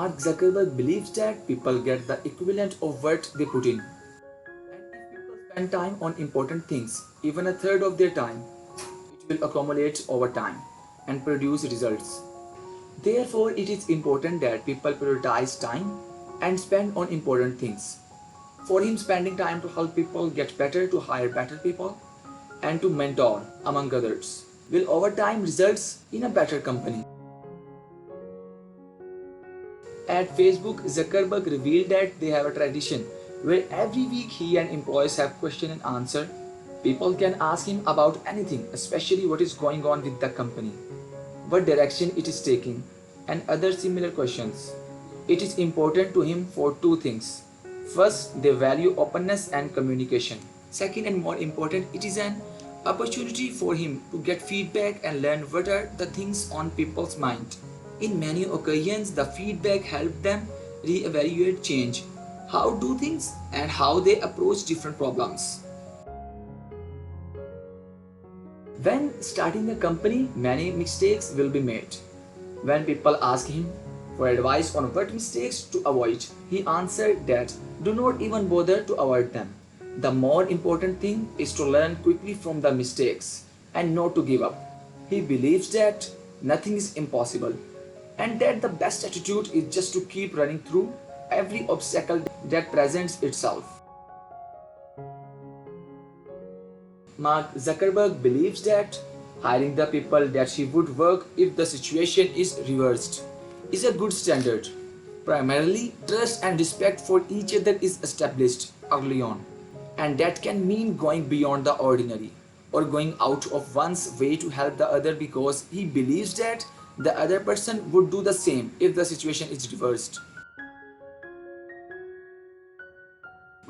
Mark Zuckerberg believes that people get the equivalent of what they put in. And if people spend time on important things, even a third of their time, it will accumulate over time and produce results. Therefore, it is important that people prioritize time and spend on important things. For him, spending time to help people get better, to hire better people, and to mentor, among others, will over time results in a better company. At Facebook, Zuckerberg revealed that they have a tradition where every week he and employees have question and answer. People can ask him about anything, especially what is going on with the company, what direction it is taking, and other similar questions. It is important to him for two things. First, they value openness and communication. Second, and more important, it is an opportunity for him to get feedback and learn what are the things on people's mind. In many occasions, the feedback helped them re-evaluate change, how do things and how they approach different problems. When starting a company, many mistakes will be made. When people ask him for advice on what mistakes to avoid, he answered that do not even bother to avoid them. The more important thing is to learn quickly from the mistakes and not to give up. He believes that nothing is impossible and that the best attitude is just to keep running through every obstacle that presents itself. Mark Zuckerberg believes that hiring the people that he would work if the situation is reversed is a good standard. Primarily, trust and respect for each other is established early on, and that can mean going beyond the ordinary or going out of one's way to help the other because he believes that the other person would do the same if the situation is reversed.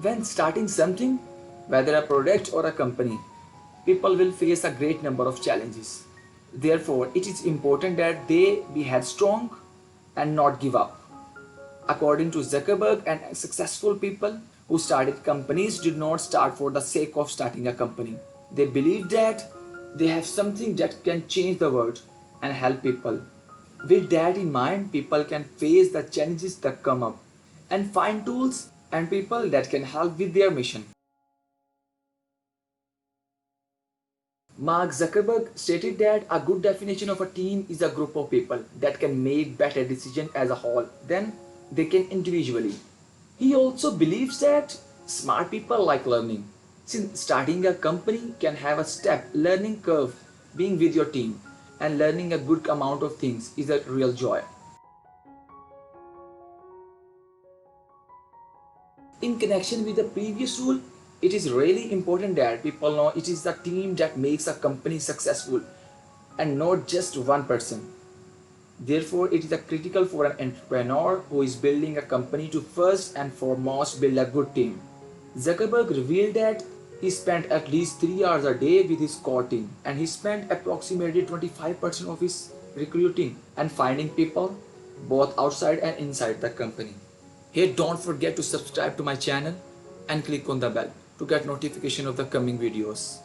When starting something, whether a product or a company, people will face a great number of challenges. Therefore, it is important that they be headstrong and not give up. According to Zuckerberg, and successful people who started companies did not start for the sake of starting a company. They believe that they have something that can change the world and help people. With that in mind, people can face the challenges that come up and find tools and people that can help with their mission. Mark Zuckerberg stated that a good definition of a team is a group of people that can make better decisions as a whole than they can individually. He also believes that smart people like learning. Since starting a company can have a step learning curve, being with your team and learning a good amount of things is a real joy. In connection with the previous rule, it is really important that people know it is the team that makes a company successful and not just one person. Therefore, it is critical for an entrepreneur who is building a company to first and foremost build a good team. Zuckerberg revealed that he spent at least 3 hours a day with his core team and he spent approximately 25% of his recruiting and finding people both outside and inside the company. Hey, don't forget to subscribe to my channel and click on the bell to get notification of the coming videos.